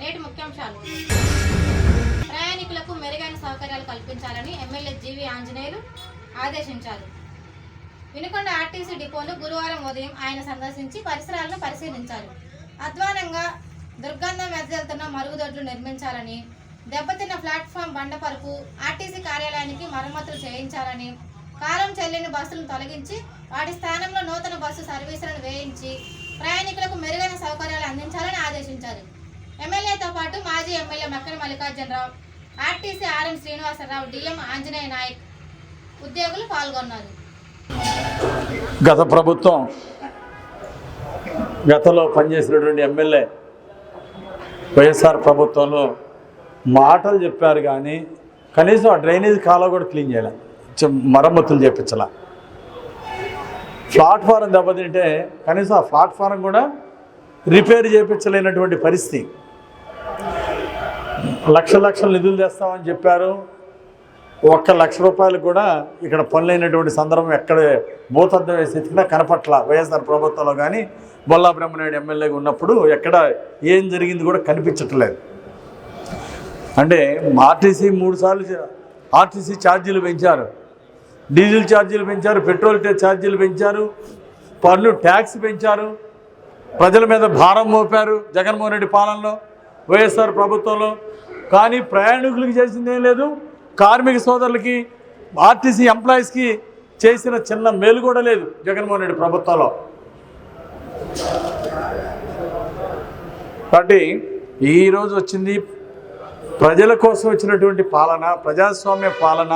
నేటి ముఖ్యాంశాలు. ప్రయాణికులకు మెరుగైన సౌకర్యాలు కల్పించాలని ఎమ్మెల్యే జీవి ఆంజనేయులు ఆదేశించారు. వినుకొండ ఆర్టీసీ డిపోను గురువారం ఉదయం ఆయన సందర్శించి పరిసరాలను పరిశీలించారు. అధ్వానంగా దుర్గంధం వెదజల్లుతున్న మరుగుదొడ్లు నిర్మించాలని, దెబ్బతిన్న ప్లాట్ఫామ్ బండపరుపు, ఆర్టీసీ కార్యాలయానికి మరమ్మతులు చేయించాలని, కాలం చెల్లిని బస్సులను తొలగించి వాటి స్థానంలో నూతన బస్సు సర్వీసులను వేయించి ప్రయాణికులకు మెరుగైన సౌకర్యాలు అందించాలని ఆదేశించారు. ఎమ్మెల్యేతో పాటు మాజీ MLA Makkana Mallikarjunarao, RTC RM Srinivasarao, DM Anjaneya Nayak ఉద్యోగులు పాల్గొన్నారు. గత ప్రభుత్వం గతంలో పనిచేసినటువంటి ఎమ్మెల్యే వైఎస్ఆర్ ప్రభుత్వంలో మాటలు చెప్పారు కానీ కనీసం ఆ డ్రైనేజ్ కాలువ కూడా క్లీన్ చేయాలి, మరమ్మతులు చేయించాల. ప్లాట్ఫారం దెబ్బతింటే కనీసం ఆ ప్లాట్ఫారం కూడా రిపేర్ చేయించలేనటువంటి పరిస్థితి. లక్షల నిధులు తెస్తామని చెప్పారు. 1 లక్ష రూపాయలు కూడా ఇక్కడ పనులైనటువంటి సందర్భం ఎక్కడ భూతద్దం వేసి ఎత్తికినా కనపట్ల. వైఎస్ఆర్ ప్రభుత్వంలో కానీ బొల్లా బ్రహ్మనాయుడు ఎమ్మెల్యేగా ఉన్నప్పుడు ఎక్కడ ఏం జరిగింది కూడా కనిపించట్లేదు. అంటే ఆర్టీసీ 3 సార్లు ఆర్టీసీ ఛార్జీలు పెంచారు, డీజిల్ ఛార్జీలు పెంచారు, పెట్రోల్ ఛార్జీలు పెంచారు, పన్ను ట్యాక్స్ పెంచారు, ప్రజల మీద భారం మోపారు జగన్మోహన్ రెడ్డి పాలనలో, వైఎస్ఆర్ ప్రభుత్వంలో. కానీ ప్రయాణికులకి చేసిందేం లేదు. కార్మిక సోదరులకి, ఆర్టీసీ ఎంప్లాయీస్కి చేసిన చిన్న మేలు కూడా లేదు జగన్మోహన్ రెడ్డి ప్రభుత్వంలో. కాబట్టి ఈరోజు వచ్చింది ప్రజల కోసం వచ్చినటువంటి పాలన, ప్రజాస్వామ్య పాలన.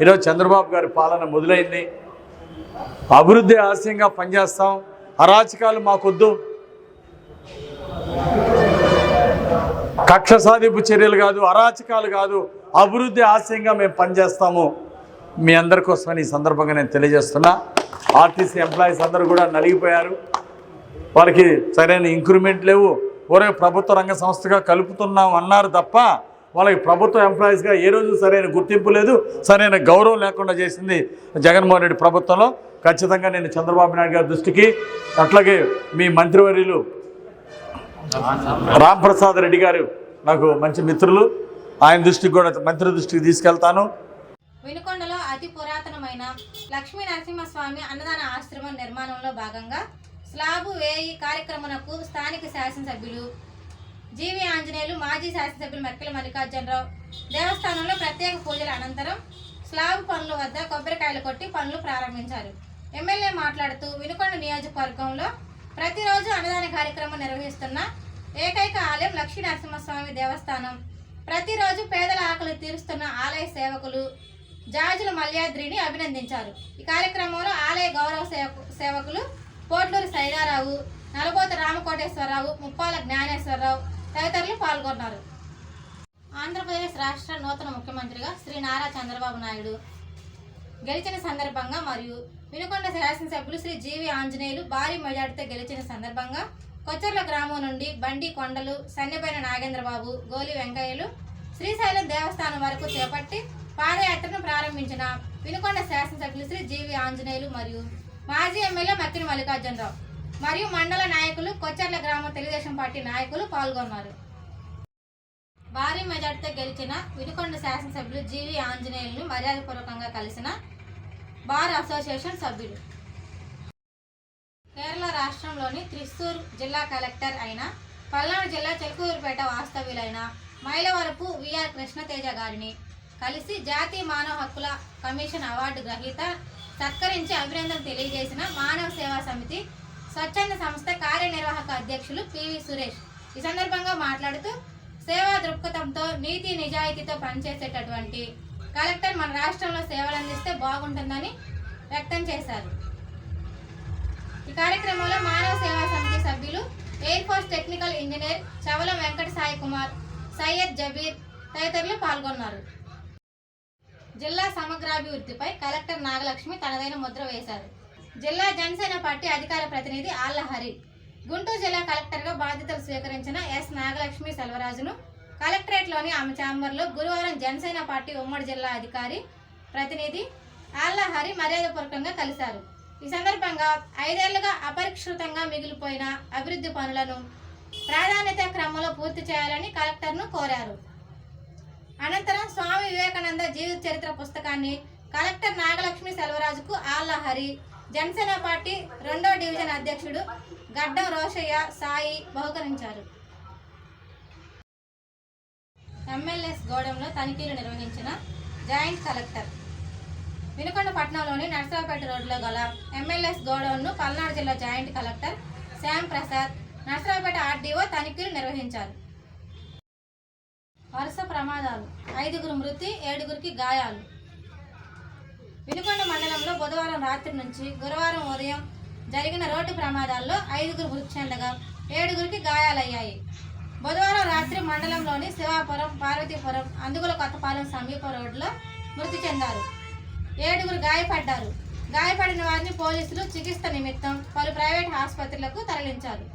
ఈరోజు చంద్రబాబు గారి పాలన మొదలైంది. అభివృద్ధి ఆశయంగా పనిచేస్తాం, అరాచకాలు మాకొద్దు, కక్ష సాధింపు చర్యలు కాదు, అరాచకాలు కాదు, అభివృద్ధి ఆశయంగా మేము పనిచేస్తాము. మీ అందరి కోసమని ఈ సందర్భంగా నేను తెలియజేస్తున్నా. ఆర్టీసీ ఎంప్లాయీస్ అందరూ కూడా నలిగిపోయారు. వాళ్ళకి సరైన ఇంక్రిమెంట్ లేవు. ఒరే ప్రభుత్వ రంగ సంస్థగా కలుపుతున్నాం అన్నారు తప్ప వాళ్ళకి ప్రభుత్వ ఎంప్లాయీస్గా ఏ రోజు సరైన గుర్తింపు లేదు, సరైన గౌరవం లేకుండా చేసింది జగన్మోహన్ రెడ్డి ప్రభుత్వంలో. ఖచ్చితంగా నేను చంద్రబాబు నాయుడు గారి దృష్టికి, అట్లాగే మీ మంత్రివర్యులు రాంప్రసాద్ రెడ్డి గారు నాకు మంచి మిత్రులు, ఆయన దృష్టికి కూడా మంత్రి దృష్టికి తీసుకెళ్తాను. వినుకొండలో అతి పురాతనమైన లక్ష్మీ నరసింహస్వామి అన్నదాన ఆశ్రమం నిర్మాణంలో భాగంగా స్లాబు వేయి కార్యక్రమంకు స్థానిక శాసనసభ్యులు జీవి ఆంజనేయులు, మాజీ శాసనసభ్యులు మక్కల మల్లికార్జునరావు దేవస్థానంలో ప్రత్యేక పూజల అనంతరం స్లాబ్ పనుల వద్ద కొబ్బరికాయలు కొట్టి పనులు ప్రారంభించారు. ఎమ్మెల్యే మాట్లాడుతూ వినుకొండ నియోజకవర్గంలో ప్రతిరోజు అన్నదాన కార్యక్రమం నిర్వహిస్తున్న ఏకైక ఆలయం లక్ష్మీ నరసింహస్వామి దేవస్థానం. ప్రతిరోజు పేదల ఆకలి తీరుస్తున్న ఆలయ సేవకులు జాజుల మల్యాద్రిని అభినందించారు. ఈ కార్యక్రమంలో ఆలయ గౌరవ సేవకులు పోట్లూరు సైదారావు, నలబోత రామకోటేశ్వరరావు, ముప్పాల జ్ఞానేశ్వరరావు తదితరులు పాల్గొన్నారు. ఆంధ్రప్రదేశ్ రాష్ట్ర నూతన ముఖ్యమంత్రిగా శ్రీ నారా చంద్రబాబు నాయుడు గెలిచిన సందర్భంగా మరియు వినుకొండ శాసనసభ్యులు శ్రీ జీవి ఆంజనేయులు భారీ మెజార్టీతో గెలిచిన సందర్భంగా కొచ్చర్ల గ్రామం నుండి బండి కొండలు, సన్నెబైన నాగేంద్రబాబు, గోలి వెంకయ్యలు శ్రీశైలం దేవస్థానం వరకు చేపట్టి పాదయాత్రను ప్రారంభించిన వినుకొండ శాసనసభ్యులు శ్రీ జీవి ఆంజనేయులు మరియు మాజీ ఎమ్మెల్యే మక్కిన మల్లికార్జునరావు మరియు మండల నాయకులు, కొచ్చర్ల గ్రామ తెలుగుదేశం పార్టీ నాయకులు పాల్గొన్నారు. భారీ మెజార్టీతో గెలిచిన వినుకొండ శాసనసభ్యులు జీవి ఆంజనేయులను మర్యాదపూర్వకంగా కలిసిన బార్ అసోసియేషన్ సభ్యులు. కేరళ రాష్ట్రంలోని త్రిశూర్ జిల్లా కలెక్టర్ అయిన, పల్నాడు జిల్లా చిలకూరుపేట వాస్తవ్యులైన మైలవరపు విఆర్ కృష్ణతేజ గారిని కలిసి జాతీయ మానవ హక్కుల కమిషన్ అవార్డు గ్రహీత సత్కరించి అభినందనలు తెలియజేసిన మానవ సేవా సమితి స్వచ్ఛంద సంస్థ కార్యనిర్వాహక అధ్యక్షులు పివి సురేష్ ఈ సందర్భంగా మాట్లాడుతూ, సేవా దృక్పథంతో నీతి నిజాయితీతో పనిచేసేటటువంటి కలెక్టర్ మన రాష్ట్రంలో సేవలు అందిస్తే బాగుంటుందని వ్యక్తం చేశారు. ఈ కార్యక్రమంలో మానవ సేవా సమితి సభ్యులు air force technical engineer Chavalam Venkata Sai Kumar, Syed Jabeer తదితరులు పాల్గొన్నారు. జిల్లా సమగ్రాభివృద్ధిపై కలెక్టర్ నాగలక్ష్మి తనదైన ముద్ర వేశారు. జిల్లా జనసేన పార్టీ అధికార ప్రతినిధి ఆళ్ల హరి, గుంటూరు జిల్లా కలెక్టర్గా బాధ్యతలు స్వీకరించిన ఎస్ నాగలక్ష్మి సెల్వరాజును కలెక్టరేట్లోని ఆమె ఛాంబర్లో గురువారం జనసేన పార్టీ ఉమ్మడి జిల్లా అధికారి ప్రతినిధి ఆళ్ల హరి మర్యాదపూర్వకంగా కలిశారు. ఈ సందర్భంగా 5 ఏళ్లుగా అపరిష్కృతంగా మిగిలిపోయిన అభివృద్ధి పనులను ప్రాధాన్యత క్రమంలో పూర్తి చేయాలని కలెక్టర్ను కోరారు. అనంతరం స్వామి వివేకానంద జీవిత చరిత్ర పుస్తకాన్ని కలెక్టర్ నాగలక్ష్మి సెల్వరాజుకు ఆళ్లహరి, జనసేన పార్టీ 2వ డివిజన్ అధ్యక్షుడు గడ్డం రోషయ్య సాయి బహుకరించారు. ఎమ్మెల్యేస్ గోడంలో తనిఖీలు నిర్వహించిన జాయింట్ కలెక్టర్. వినుకొండ పట్టణంలోని నర్సరావుపేట రోడ్లో గల ఎమ్మెల్యేస్ గోడౌన్ను పల్నాడు జిల్లా joint collector Shyam Prasad, Narasaraopet RDO తనిఖీలు నిర్వహించారు. వరుస ప్రమాదాలు, 5గురు మృతి, 7గురికి గాయాలు. వినుకొండ మండలంలో బుధవారం రాత్రి నుంచి గురువారం ఉదయం జరిగిన రోడ్డు ప్రమాదాల్లో 5గురు మృతి చెందగా 7గురికి గాయాలయ్యాయి. బుధవారం రాత్రి మండలంలోని శివాపురం, పార్వతీపురం, అందుగుల కొత్తపాలెం సమీప రోడ్లో మృతి చెందారు. 7గురు గాయపడ్డారు. గాయపడిన వారిని పోలీసులు చికిత్స నిమిత్తం పలు ప్రైవేట్ ఆసుపత్రులకు తరలించారు.